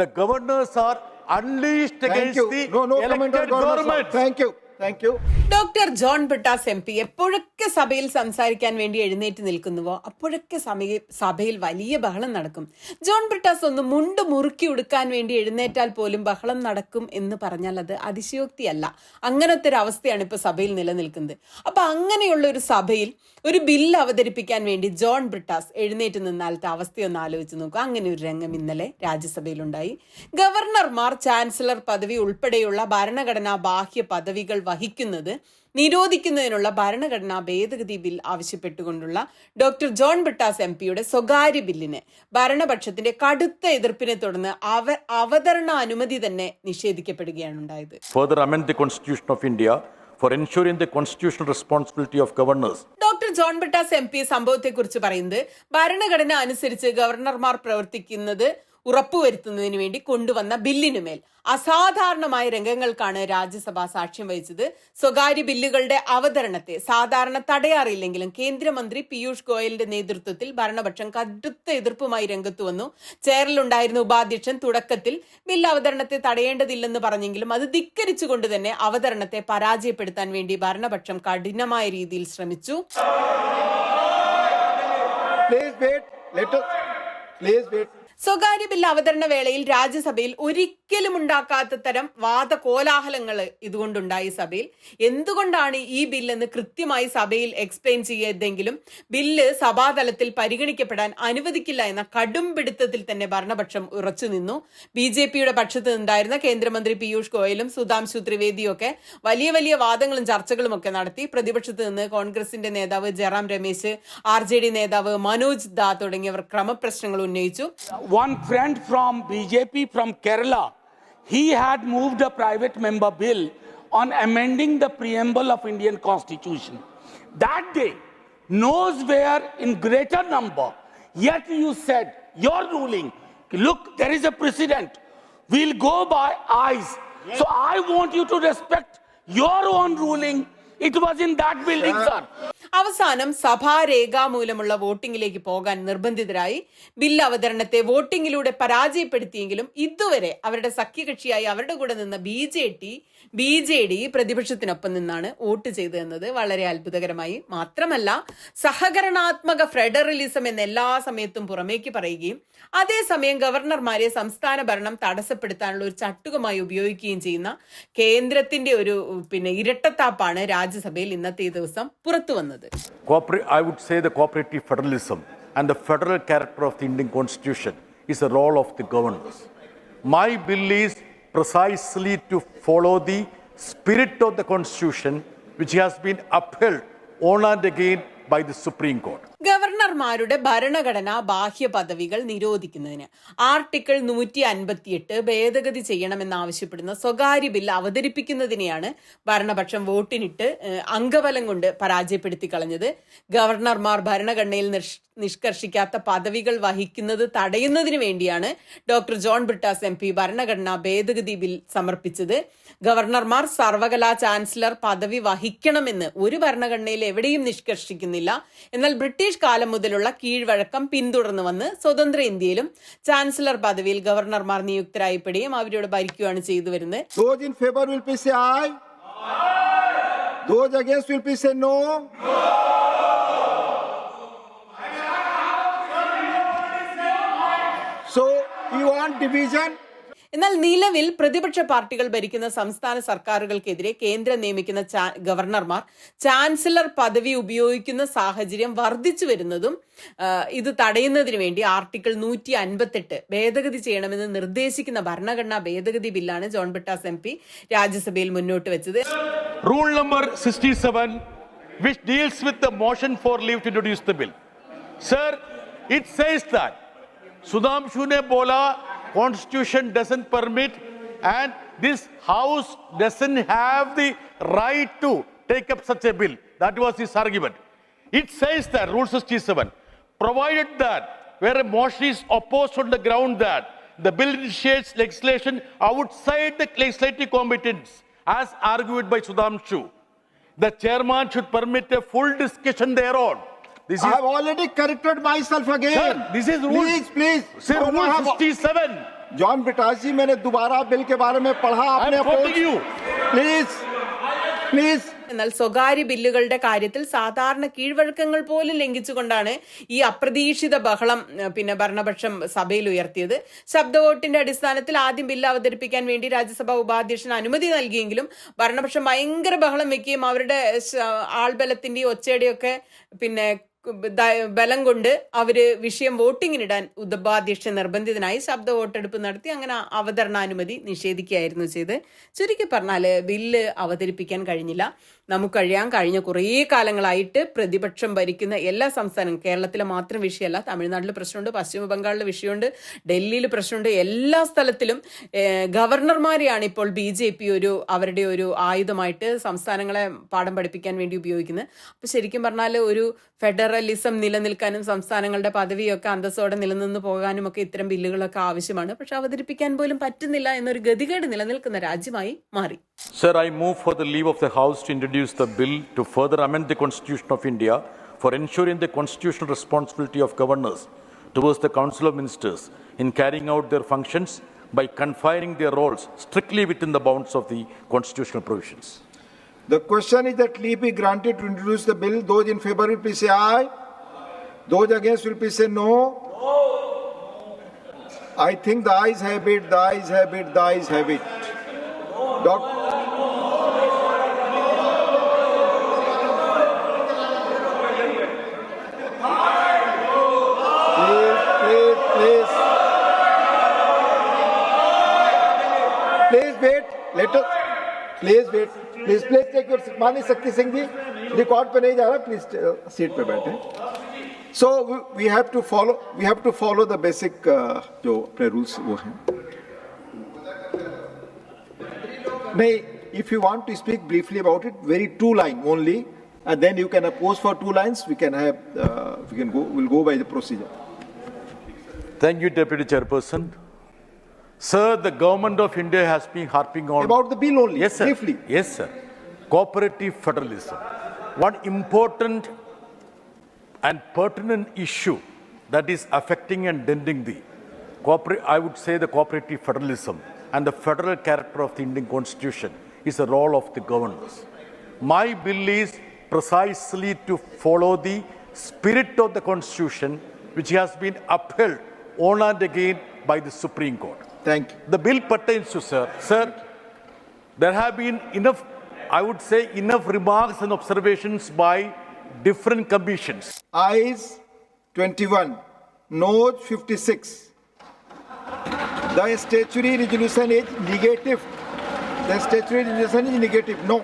The governors are unleashed against the elected government. Thank you. Doctor John Brittas MP എപ്പോഴൊക്കെ സഭയിൽ സംസാരിക്കാൻ വേണ്ടി എഴുന്നേറ്റ് നിൽക്കുന്നുവോ അപ്പോഴൊക്കെ സഭയിൽ വലിയ ബഹളം നടക്കും. ജോൺ ബ്രിട്ടാസ് ഒന്ന് മുണ്ട് മുറുക്കി ഉടുക്കാൻ വേണ്ടി എഴുന്നേറ്റാൽ പോലും ബഹളം നടക്കും എന്ന് പറഞ്ഞാൽ അത് അതിശയോക്തിയല്ല. അങ്ങനത്തെ ഒരു അവസ്ഥയാണ് ഇപ്പൊ സഭയിൽ നിലനിൽക്കുന്നത്. അപ്പൊ അങ്ങനെയുള്ള ഒരു സഭയിൽ ഒരു ബില്ല് അവതരിപ്പിക്കാൻ വേണ്ടി ജോൺ ബ്രിട്ടാസ് എഴുന്നേറ്റ് നിന്നാലത്തെ അവസ്ഥയൊന്ന് ആലോചിച്ച് നോക്കുക. അങ്ങനെ ഒരു രംഗം ഇന്നലെ രാജ്യസഭയിലുണ്ടായി. ഗവർണർമാർ ചാൻസലർ പദവി ഉൾപ്പെടെയുള്ള ഭരണഘടനാ ബാഹ്യ പദവികൾ വഹിക്കുന്നത് നിരോധിക്കുന്നതിനുള്ള ഭരണഘടനാ ഭേദഗതി ബിൽ ആവശ്യപ്പെട്ടുകൊണ്ടുള്ള ഡോക്ടർ ജോൺ ബ്രിട്ടാസ് MPയുടെ സ്വകാര്യ ബില്ലിന് ഭരണപക്ഷത്തിന്റെ കടുത്ത എതിർപ്പിനെ തുടർന്ന് അവതരണ അനുമതി തന്നെ നിഷേധിക്കപ്പെടുകയാണ് ഉണ്ടായത്. Further amend the Constitution of India for ensuring the constitutional responsibility of governors. Doctor John Brittas MP സംഭവത്തെക്കുറിച്ച് പറയുന്നത് ഭരണഘടന അനുസരിച്ച് ഗവർണർമാർ പ്രവർത്തിക്കുന്നത് ഉറപ്പുവരുത്തുന്നതിന് വേണ്ടി കൊണ്ടുവന്ന ബില്ലിനുമേൽ അസാധാരണമായ രംഗങ്ങൾക്കാണ് രാജ്യസഭ സാക്ഷ്യം വഹിച്ചത്. സ്വകാര്യ ബില്ലുകളുടെ അവതരണത്തെ സാധാരണ തടയാറില്ലെങ്കിലും കേന്ദ്രമന്ത്രി പീയൂഷ് ഗോയലിന്റെ നേതൃത്വത്തിൽ ഭരണപക്ഷം കടുത്ത എതിർപ്പുമായി രംഗത്തു വന്നു. ചെയറിലുണ്ടായിരുന്ന ഉപാധ്യക്ഷൻ തുടക്കത്തിൽ ബില്ല് അവതരണത്തെ തടയേണ്ടതില്ലെന്ന് പറഞ്ഞെങ്കിലും അത് ധിക്കരിച്ചുകൊണ്ട് തന്നെ അവതരണത്തെ പരാജയപ്പെടുത്താൻ വേണ്ടി ഭരണപക്ഷം കഠിനമായ രീതിയിൽ ശ്രമിച്ചു. സ്വകാര്യ ബില്ല് അവതരണ വേളയിൽ രാജ്യസഭയിൽ ഒരിക്കലും ഉണ്ടാക്കാത്ത തരം വാദകോലാഹലങ്ങൾ ഇതുകൊണ്ടുണ്ടായി സഭയിൽ. എന്തുകൊണ്ടാണ് ഈ ബില്ലെന്ന് കൃത്യമായി സഭയിൽ എക്സ്പ്ലെയിൻ ചെയ്തെങ്കിലും ബില്ല് സഭാതലത്തിൽ പരിഗണിക്കപ്പെടാൻ അനുവദിക്കില്ല എന്ന കടും പിടുത്തത്തിൽ തന്നെ ഭരണപക്ഷം ഉറച്ചു നിന്നു. BJPയുടെ പക്ഷത്ത് നിന്നുണ്ടായിരുന്ന കേന്ദ്രമന്ത്രി പീയൂഷ് ഗോയലും സുധാംശു ത്രിവേദിയും ഒക്കെ വലിയ വലിയ വാദങ്ങളും ചർച്ചകളും ഒക്കെ നടത്തി. പ്രതിപക്ഷത്ത് നിന്ന് കോൺഗ്രസിന്റെ നേതാവ് ജയറാം രമേശ്, RJD നേതാവ് മനോജ് ദാ തുടങ്ങിയവർ ക്രമപ്രശ്നങ്ങൾ ഉന്നയിച്ചു. One friend from BJP from Kerala, he had moved a private member bill on amending the preamble of Indian Constitution. That day, nowhere in greater number, yet you said, your ruling, look, there is a precedent. We'll go by eyes. So I want you to respect your own ruling. It was in that building, sir. അവസാനം സഭാരേഖാമൂലമുള്ള വോട്ടിംഗിലേക്ക് പോകാൻ നിർബന്ധിതരായി. Bill അവതരണത്തെ വോട്ടിംഗിലൂടെ പരാജയപ്പെടുത്തിയെങ്കിലും ഇതുവരെ അവരുടെ സഖ്യകക്ഷിയായി അവരുടെ കൂടെ നിന്ന BJD പ്രതിപക്ഷത്തിനൊപ്പം നിന്നാണ് vote ചെയ്തതെന്നത് വളരെ അത്ഭുതകരമായി. മാത്രമല്ല സഹകരണാത്മക ഫെഡറലിസം എന്ന് എല്ലാ സമയത്തും പുറമേക്ക് പറയുകയും അതേസമയം ഗവർണർമാരെ സംസ്ഥാന ഭരണം തടസ്സപ്പെടുത്താനുള്ള ഒരു ചട്ടുകമായി ഉപയോഗിക്കുകയും ചെയ്യുന്ന കേന്ദ്രത്തിന്റെ ഒരു ഇരട്ടത്താപ്പാണ് രാജ്യസഭയിൽ ഇന്നത്തെ ദിവസം പുറത്തു വന്നത്. I would say the cooperative federalism and the federal character of the Indian Constitution is the role of the governors. My bill is precisely to follow the spirit of the Constitution, which has been upheld on and again by the Supreme Court. ഗവർണർമാരുടെ ഭരണഘടനാ ബാഹ്യ പദവികൾ നിരോധിക്കുന്നതിന് article 158 ഭേദഗതി ചെയ്യണമെന്നാവശ്യപ്പെടുന്ന സ്വകാര്യ bill അവതരിപ്പിക്കുന്നതിനെയാണ് ഭരണപക്ഷം വോട്ടിനിട്ട് അംഗബലം കൊണ്ട് പരാജയപ്പെടുത്തി കളഞ്ഞത്. ഗവർണർമാർ ഭരണഘടനയിൽ നിഷ്കർഷിക്കാത്ത പദവികൾ വഹിക്കുന്നത് തടയുന്നതിന് വേണ്ടിയാണ് ഡോക്ടർ ജോൺ ബ്രിട്ടാസ് MP ഭരണഘടനാ ഭേദഗതി ബിൽ സമർപ്പിച്ചത്. ഗവർണർമാർ സർവകലാ ചാൻസലർ പദവി വഹിക്കണമെന്ന് ഒരു ഭരണഘടനയിൽ എവിടെയും നിഷ്കർഷിക്കുന്നില്ല. എന്നാൽ ബ്രിട്ടീഷ് കാലം മുതലുള്ള കീഴ്വഴക്കം പിന്തുടർന്നു വന്ന് സ്വതന്ത്ര ഇന്ത്യയിലും ചാൻസലർ പദവിയിൽ ഗവർണർമാർ നിയുക്തരായപ്പെടുകയും അവരോട് ഭരിക്കുകയാണ് ചെയ്തു വരുന്നത്. Those in favor will please say aye. Those against will please say no. So you want division? എന്നാൽ നിലവിൽ പ്രതിപക്ഷ പാർട്ടികൾ ഭരിക്കുന്ന സംസ്ഥാന സർക്കാരുകൾക്കെതിരെ കേന്ദ്രം നിയമിക്കുന്ന ഗവർണർമാർ ചാൻസലർ പദവി ഉപയോഗിക്കുന്ന സാഹചര്യം വർദ്ധിച്ചു വരുന്നതും ഇത് തടയുന്നതിന് വേണ്ടി ആർട്ടിക്കിൾ 158 ഭേദഗതി ചെയ്യണമെന്ന് നിർദ്ദേശിക്കുന്ന ഭരണഘടനാ ഭേദഗതി ബില്ലാണ് ജോൺ ബ്രിട്ടാസ് MP രാജ്യസഭയിൽ മുന്നോട്ട് വെച്ചത്. Rule number 67, which deals with the motion for leave to introduce the bill. Sir, it says that Sudhamshu ne bola Constitution doesn't permit and this house doesn't have the right to take up such a bill. That was his argument. It says that Rule 67, provided that where a motion is opposed on the ground that the bill initiates legislation outside the legislative competence as argued by Sudhamshu, the chairman should permit a full discussion thereon. I have already corrected myself again. Sir, this is rule. Please. Sir, Rule 67. John Brittas ji, मैंने दोबारा bill के बारे में पढ़ा, आपने I'm quoting you. Please എന്നാൽ സ്വകാര്യ ബില്ലുകളുടെ കാര്യത്തിൽ സാധാരണ കീഴ്വഴക്കങ്ങൾ പോലും ലംഘിച്ചുകൊണ്ടാണ് ഈ അപ്രതീക്ഷിത ബഹളം പിന്നെ ഭരണപക്ഷം സഭയിൽ ഉയർത്തിയത്. ശബ്ദവോട്ടിന്റെ അടിസ്ഥാനത്തിൽ ആദ്യം ബില്ല് അവതരിപ്പിക്കാൻ വേണ്ടി രാജ്യസഭാ ഉപാധ്യക്ഷൻ അനുമതി നൽകിയെങ്കിലും ഭരണപക്ഷം ഭയങ്കര ബഹളം വെക്കുകയും അവരുടെ ആൾബലത്തിന്റെയും ഒച്ചയുടെയൊക്കെ പിന്നെ ബലം കൊണ്ട് അവര് വിഷയം വോട്ടിങ്ങിനിടാൻ ഉപാധ്യക്ഷൻ നിർബന്ധിതനായി ശബ്ദ വോട്ടെടുപ്പ് നടത്തി അങ്ങനെ അവതരണാനുമതി നിഷേധിക്കുകയായിരുന്നു ചെയ്ത്. ചുരുക്കി പറഞ്ഞാല് ബില്ല് അവതരിപ്പിക്കാൻ കഴിഞ്ഞില്ല. നമുക്കറിയാം, കഴിഞ്ഞ കുറേ കാലങ്ങളായിട്ട് പ്രതിപക്ഷം ഭരിക്കുന്ന എല്ലാ സംസ്ഥാനങ്ങളും, കേരളത്തിലെ മാത്രം വിഷയമല്ല, തമിഴ്നാട്ടിൽ പ്രശ്നമുണ്ട്, പശ്ചിമ ബംഗാളിൽ വിഷയമുണ്ട്, ഡൽഹിയിൽ പ്രശ്നമുണ്ട്, എല്ലാ സ്ഥലത്തിലും ഗവർണർമാരെയാണ് ഇപ്പോൾ BJP അവരുടെ ഒരു ആയുധമായിട്ട് സംസ്ഥാനങ്ങളെ പാഠം പഠിപ്പിക്കാൻ വേണ്ടി ഉപയോഗിക്കുന്നത്. അപ്പൊ ശരിക്കും പറഞ്ഞാൽ ഒരു ഫെഡറലിസം നിലനിൽക്കാനും സംസ്ഥാനങ്ങളുടെ പദവിയൊക്കെ അന്തസ്സോടെ നിലനിന്ന് പോകാനും ഒക്കെ ഇത്തരം ബില്ലുകളൊക്കെ ആവശ്യമാണ്. പക്ഷെ അവതരിപ്പിക്കാൻ പോലും പറ്റുന്നില്ല എന്നൊരു ഗതികേട് നിലനിൽക്കുന്ന രാജ്യമായി മാറി. Sir, I move for the leave of the House to introduce the bill to further amend the Constitution of India for ensuring the constitutional responsibility of governors towards the Council of Ministers in carrying out their functions by confining their roles strictly within the bounds of the constitutional provisions. The question is that leave be granted to introduce the bill. Those in favor will please say aye. Those against will please say no. I think the ayes have it, the ayes have it, the ayes have it. Please wait. Let us. Please wait. Please take your seat. माननीय Shakti Singh ji, record पे नहीं जा रहा, please seat पे बैठे. So we have to follow the basic जो अपने rules वो हैं. नहीं, if you want to speak briefly about it, very 2 line only, and then you can oppose for 2 lines. We'll go by the procedure. Thank you, Deputy Chairperson. Sir, the government of India has been harping on About the bill only. Yes, sir. Briefly. Yes, sir. Cooperative federalism. One important and pertinent issue that is affecting and denting the cooperative federalism and the federal character of the Indian Constitution is the role of the governors. My bill is precisely to follow the spirit of the Constitution, which has been upheld on and again by the Supreme Court. Thank you. The bill pertains to, sir, there have been enough remarks and observations by different commissions. Ayes 21, noes 56. The statutory resolution is negative. No.